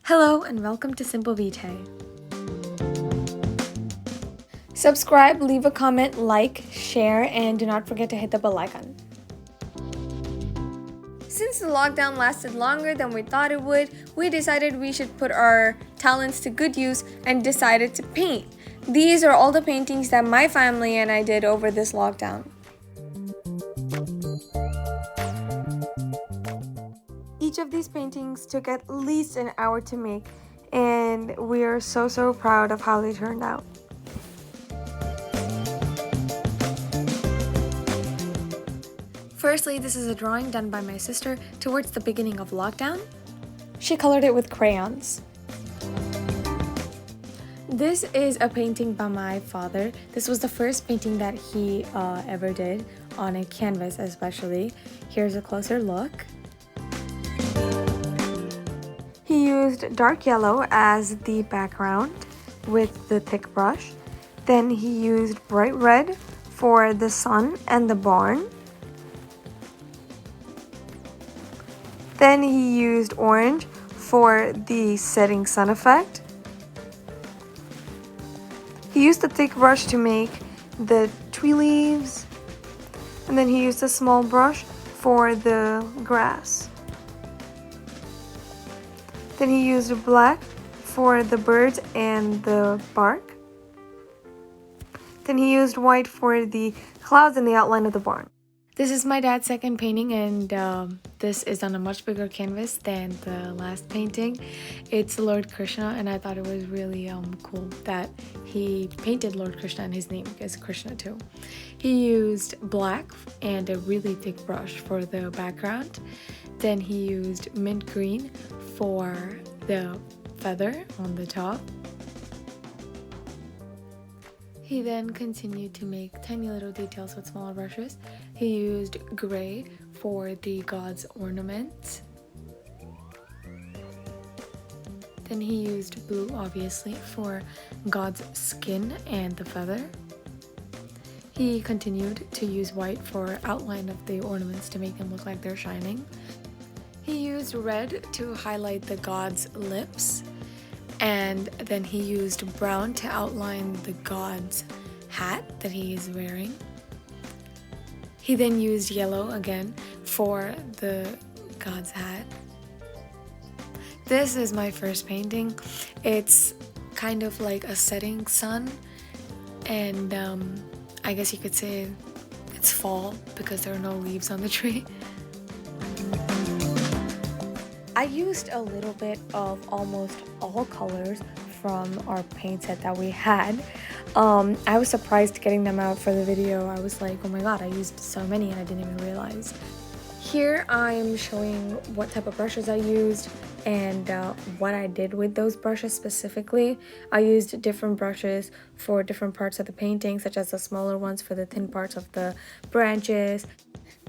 Hello and welcome to Simple Vitae. Subscribe, leave a comment, like, share, and do not forget to hit the bell icon. Since the lockdown lasted longer than we thought it would, we decided we should put our talents to good use and decided to paint. These are all the paintings that my family and I did over this lockdown. Each of these paintings took at least an hour to make, and we are so proud of how they turned out. Firstly, this is a drawing done by my sister towards the beginning of lockdown. She colored it with crayons. This is a painting by my father. This was the first painting that he ever did on a canvas especially. Here's a closer look. He used dark yellow as the background with the thick brush. Then he used bright red for the sun and the barn. Then he used orange for the setting sun effect. He used the thick brush to make the tree leaves. And then he used a small brush for the grass. Then he used black for the birds and the bark. Then he used white for the clouds and the outline of the barn. This is my dad's second painting, and this is on a much bigger canvas than the last painting. It's Lord Krishna, and I thought it was really cool that he painted Lord Krishna, and his name is Krishna too. He used black and a really thick brush for the background. Then he used mint green for the feather on the top. He then continued to make tiny little details with smaller brushes. He used gray for the god's ornaments. Then he used blue, obviously, for god's skin and the feather. He continued to use white for outline of the ornaments to make them look like they're shining. He used red to highlight the god's lips. And then he used brown to outline the god's hat that he is wearing. He then used yellow again for the god's hat. This is my first painting. It's kind of like a setting sun, and I guess you could say it's fall because there are no leaves on the tree. I used a little bit of almost all colors from our paint set that we had. I was surprised getting them out for the video. I was like, oh my god, I used so many and I didn't even realize. Here I'm showing what type of brushes I used and what I did with those brushes specifically. I used different brushes for different parts of the painting, such as the smaller ones for the thin parts of the branches.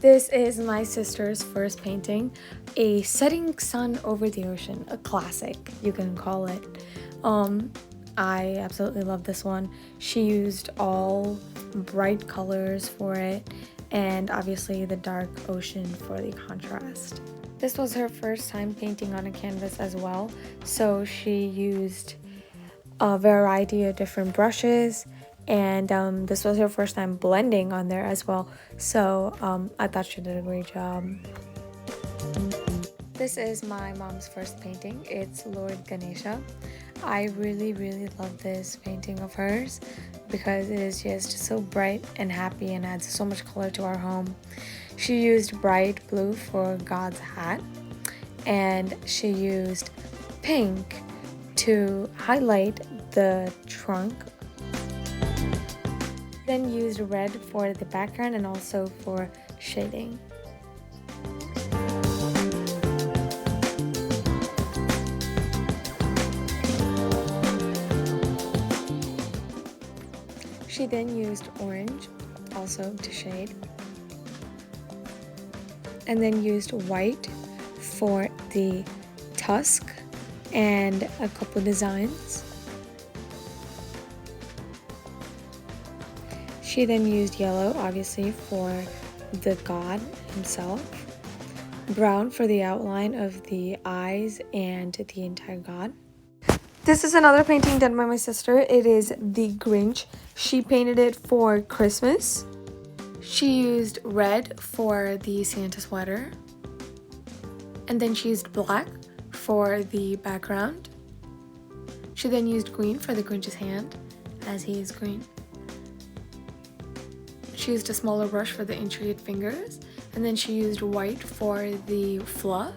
This is my sister's first painting, a setting sun over the ocean, a classic, you can call it. I absolutely love this one. She used all bright colors for it, and obviously the dark ocean for the contrast. This was her first time painting on a canvas as well, so she used a variety of different brushes. And this was her first time blending on there as well, so I thought she did a great job. This is my mom's first painting. It's Lord Ganesha. I really love this painting of hers because it is just so bright and happy and adds so much color to our home. She used bright blue for God's hat, and she used pink to highlight the trunk. Then used red for the background and also for shading. She then used orange also to shade. And then used white for the tusk and a couple designs. She then used yellow, obviously, for the god himself. brown for the outline of the eyes and the entire god. This is another painting done by my sister. It is the Grinch. She painted it for Christmas. She used red for the Santa sweater. And then she used black for the background. She then used green for the Grinch's hand, as he is green. She used a smaller brush for the intricate fingers, and then she used white for the fluff.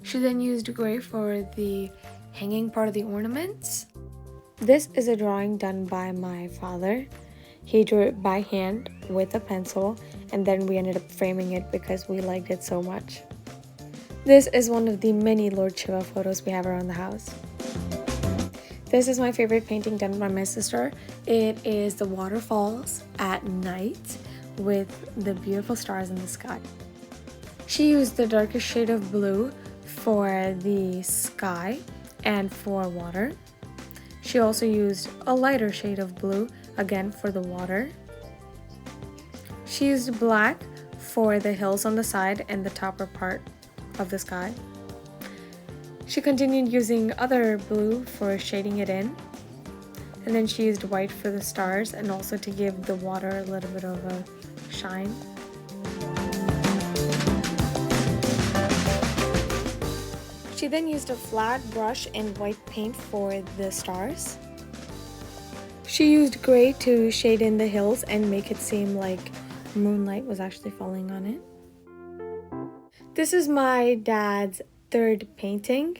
She then used gray for the hanging part of the ornaments. This is a drawing done by my father. He drew it by hand with a pencil, and then we ended up framing it because we liked it so much. This is one of the many Lord Shiva photos we have around the house. This is my favorite painting done by my sister. It is the waterfalls at night with the beautiful stars in the sky. She used the darkest shade of blue for the sky and for water. She also used a lighter shade of blue, again for the water. She used black for the hills on the side and the topper part of the sky. She continued using other blue for shading it in. And then she used white for the stars and also to give the water a little bit of a shine. She then used a flat brush and white paint for the stars. She used gray to shade in the hills and make it seem like moonlight was actually falling on it. This is my dad's third painting.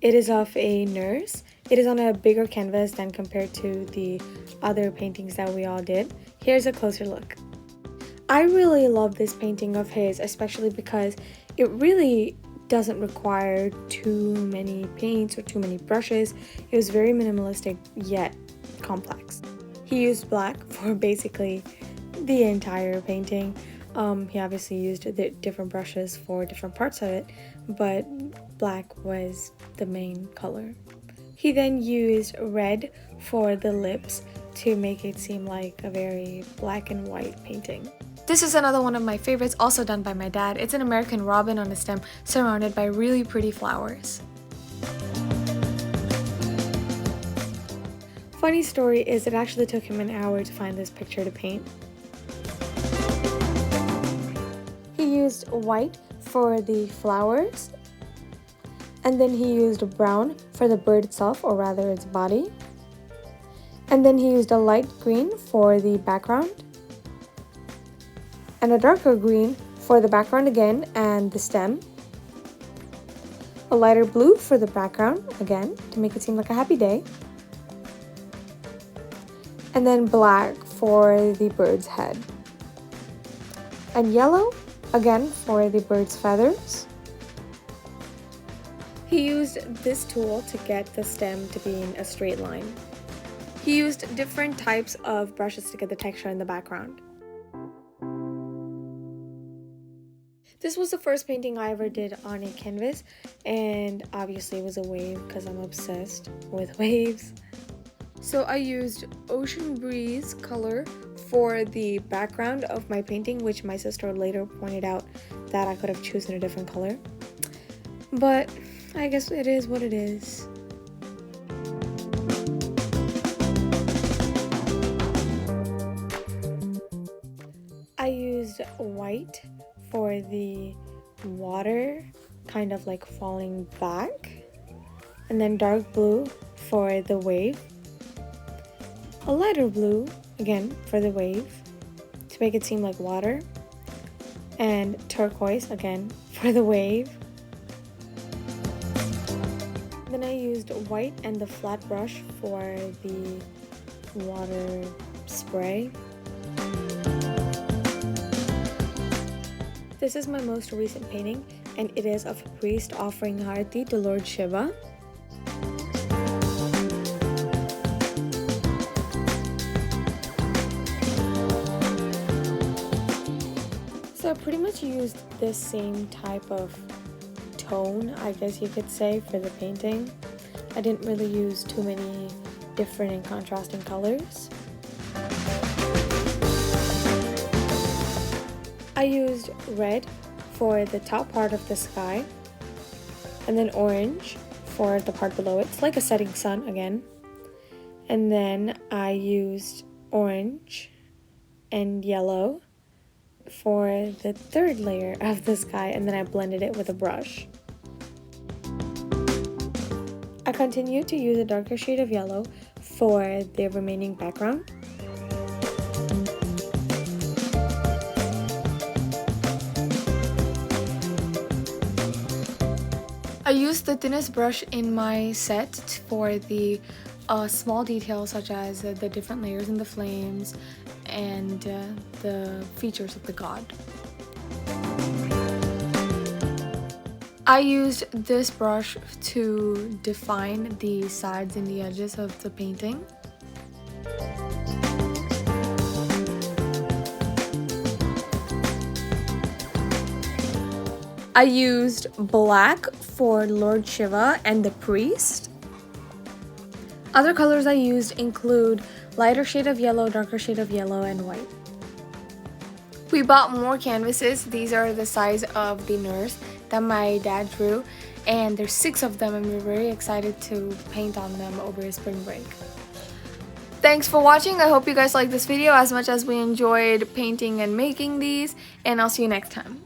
It is of a nurse. It is on a bigger canvas than compared to the other paintings that we all did. Here's a closer look. I really love this painting of his, especially because it really doesn't require too many paints or too many brushes. It was very minimalistic yet complex. He used black for basically the entire painting. He obviously used the different brushes for different parts of it, but black was the main color. He then used red for the lips to make it seem like a very black and white painting. This is another one of my favorites, also done by my dad. It's an American robin on a stem surrounded by really pretty flowers. Funny story is it actually took him an hour to find this picture to paint. He used white for the flowers, and then he used brown for the bird itself, or rather its body. And then he used a light green for the background, and a darker green for the background again and the stem. A lighter blue for the background, again, to make it seem like a happy day. And then black for the bird's head. And yellow, again, for the bird's feathers. He used this tool to get the stem to be in a straight line. He used different types of brushes to get the texture in the background. This was the first painting I ever did on a canvas, and obviously it was a wave because I'm obsessed with waves. So I used Ocean Breeze color for the background of my painting, which my sister later pointed out that I could have chosen a different color. But I guess it is what it is. I used white for the water, kind of like falling back, and then dark blue for the wave, a lighter blue again for the wave to make it seem like water, and turquoise again for the wave. Then I used white and the flat brush for the water spray. This is my most recent painting, and it is of a priest offering Harati to Lord Shiva. So I pretty much used this same type of tone, I guess you could say, for the painting. I didn't really use too many different and contrasting colors. I used red for the top part of the sky, and then orange for the part below it. It's like a setting sun again. And then I used orange and yellow for the third layer of the sky, and then I blended it with a brush. I continued to use a darker shade of yellow for the remaining background. I used the thinnest brush in my set for the small details such as the different layers in the flames and the features of the god. I used this brush to define the sides and the edges of the painting. I used black for Lord Shiva and the priest. Other colors I used include lighter shade of yellow, darker shade of yellow, and white. We bought more canvases. These are the size of the nurse that my dad drew, and there's 6 of them, and we're very excited to paint on them over his spring break. Thanks for watching. I hope you guys liked this video as much as we enjoyed painting and making these, and I'll see you next time.